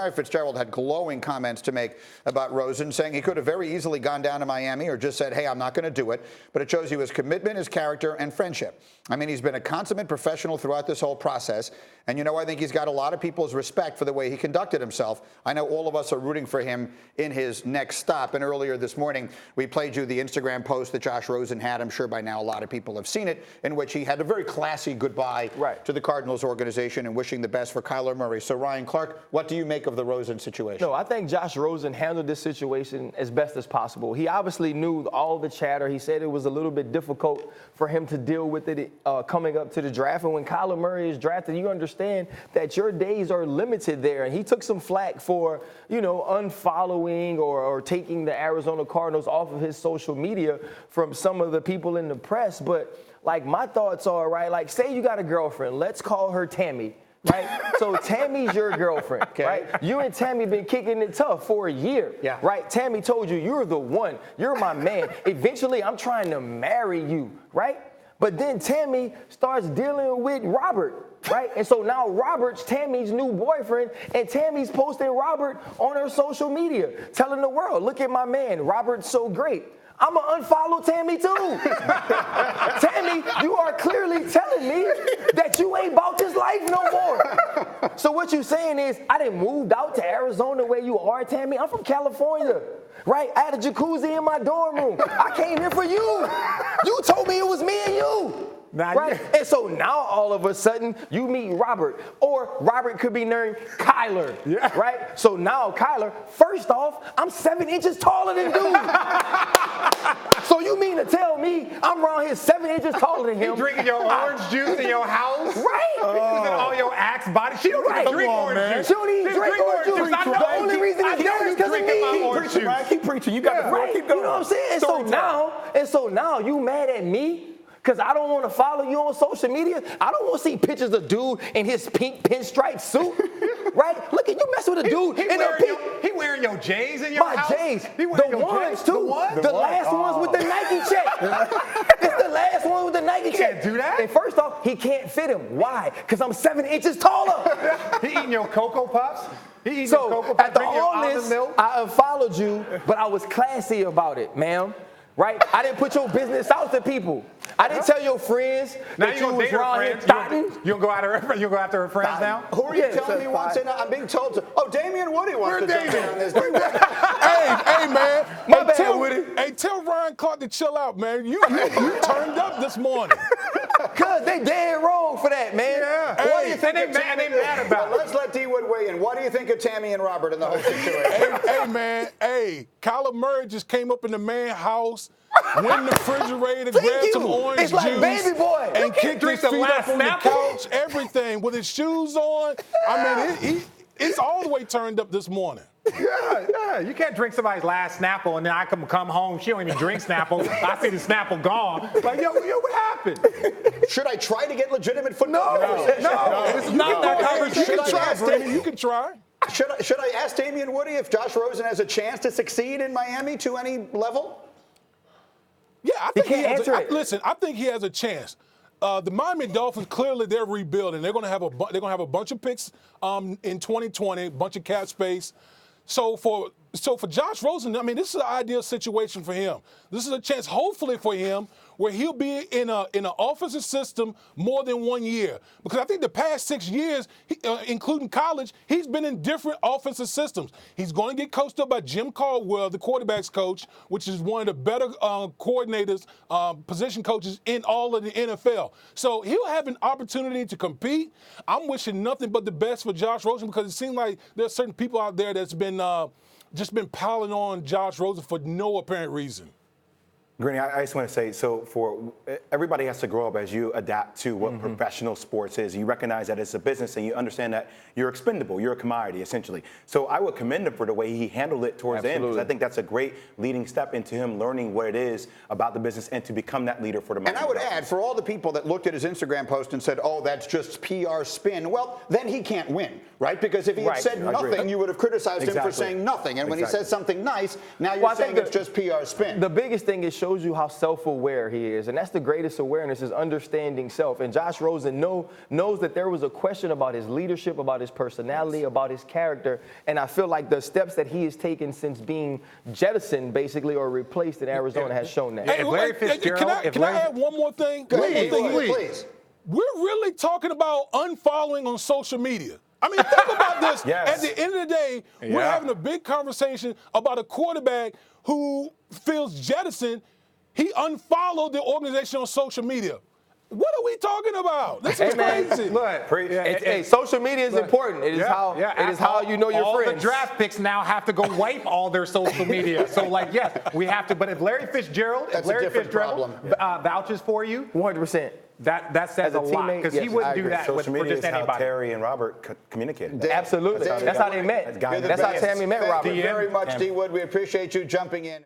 Larry Fitzgerald had glowing comments to make about Rosen, saying he could have very easily gone down to Miami or just said, hey, I'm not going to do it. But it shows you his commitment, his character, and friendship. I mean, he's been a consummate professional throughout this whole process. And, I think he's got a lot of people's respect for the way he conducted himself. I know all of us are rooting for him in his next stop. And earlier this morning, we played you the Instagram post that Josh Rosen had. I'm sure by now a lot of people have seen it, in which he had a very classy goodbye to the Cardinals organization and wishing the best for Kyler Murray. So, Ryan Clark, what do you make of the Rosen situation? No, I think Josh Rosen handled this situation as best as possible. He obviously knew all the chatter. He said it was a little bit difficult for him to deal with it coming up to the draft. And when Kyler Murray is drafted, you understand that your days are limited there. And he took some flack for, unfollowing or taking the Arizona Cardinals off of his social media from some of the people in the press. But, my thoughts are, right, say you got a girlfriend. Let's call her Tammy. Right? So Tammy's your girlfriend, right? You and Tammy been kicking it tough for a year, right? Tammy told you, you're the one. You're my man. Eventually, I'm trying to marry you, right? But then Tammy starts dealing with Robert, right? And so now Robert's Tammy's new boyfriend, and Tammy's posting Robert on her social media, telling the world, look at my man. Robert's so great. I'm going to unfollow Tammy, too. Tammy, you are clearly telling me that you ain't about this life no more. So what you're saying is, I done moved out to Arizona where you are, Tammy. I'm from California, right? I had a jacuzzi in my dorm room. I came here for you. You told me it was me and you. Right? And so now all of a sudden you meet Robert, or Robert could be named Kyler, right? So now Kyler, first off, I'm 7 inches taller than dude. So you mean to tell me I'm around here 7 inches taller than him? You drinking your orange juice in your house? Right. Using all your Axe body. She don't even drink orange juice. She don't even drink orange juice. The only reason it's there is because of me. Keep preaching, Keep preaching. You got the floor. Keep going. You know what I'm saying? And so now you mad at me? Because I don't want to follow you on social media. I don't want to see pictures of dude in his pink pinstripe suit. Right? Look at you mess with a dude in a pink. He wearing your J's in your house? My J's. He wearing the your ones, J's? too. The last ones with the Nike check. It's the last one with the Nike check. Can't do that. And first off, he can't fit him. Why? Because I'm 7 inches taller. He eating your Cocoa Puffs? So after all this, I unfollowed you, but I was classy about it, ma'am. Right? I didn't put your business out to people. I didn't tell your friends that you was around here thotting. You gonna go after her friends now? Who are you telling me wants in? I'm being told to. Oh, Damien Woody wants to jump in on this. Hey, man. My bad, Woody. Hey, tell Ryan Clark to chill out, man. You turned up this morning. Cause they dead wrong for that, man. Yeah. What do you think they mad about? Let's let D Wood weigh in. What do you think of Tammy and Robert in the whole situation? Hey, man. Hey, Kyler Murray just came up in the man's house, went in the refrigerator, grabbed some orange it's like juice, baby boy. and kicked his feet up on the Snapple. couch, everything, with his shoes on. I mean, it's all the way turned up this morning. Yeah. You can't drink somebody's last Snapple and then I come home. She don't even drink Snapple. I see the Snapple gone. Like, yo, what happened? Should I try to get legitimate football? No. It's not that conversation. You can try. Should I ask Damien Woody if Josh Rosen has a chance to succeed in Miami to any level? Yeah, I think he has. Listen, I think he has a chance. The Miami Dolphins, clearly they're rebuilding. They're going to have a bunch of picks in 2020, a bunch of cap space. So for Josh Rosen, I mean, this is an ideal situation for him. This is a chance, hopefully, for him where he'll be in an offensive system more than 1 year. Because I think the past 6 years, including college, he's been in different offensive systems. He's going to get coached up by Jim Caldwell, the quarterback's coach, which is one of the better coordinators, position coaches in all of the NFL. So he'll have an opportunity to compete. I'm wishing nothing but the best for Josh Rosen because it seems like there's certain people out there that's been just been piling on Josh Rosen for no apparent reason. Greeny, I just want to say, so for everybody has to grow up as you adapt to what professional sports is. You recognize that it's a business and you understand that you're expendable. You're a commodity, essentially. So I would commend him for the way he handled it towards the end, because I think that's a great leading step into him learning what it is about the business and to become that leader for the Miami Dolphins. And I would add, for all the people that looked at his Instagram post and said, oh, that's just PR spin, well, then he can't win, right? Because if he had said nothing, you would have criticized him for saying nothing. And when he says something nice, now you're saying it's just PR spin. The biggest thing is shows you how self-aware he is. And that's the greatest awareness, is understanding self. And Josh Rosen knows that there was a question about his leadership, about his personality, about his character. And I feel like the steps that he has taken since being jettisoned, basically, or replaced in Arizona has shown that. Hey, can I add one more thing? Please. We're really talking about unfollowing on social media. I mean, think about this. Yes. At the end of the day, we're having a big conversation about a quarterback who feels jettisoned. He unfollowed the organization on social media. What are we talking about? This is crazy. Look, social media is important. It is how you know your friends. All the draft picks now have to go wipe all their social media. So, like, yes, we have to. But if Larry Fitzgerald, vouches for you, 100%. That says a lot, because he wouldn't do that social with media just is how anybody. Terry and Robert communicated. Absolutely. That's how they met. That's how Tammy met Robert. Thank you very much, D. Wood. We appreciate you jumping in.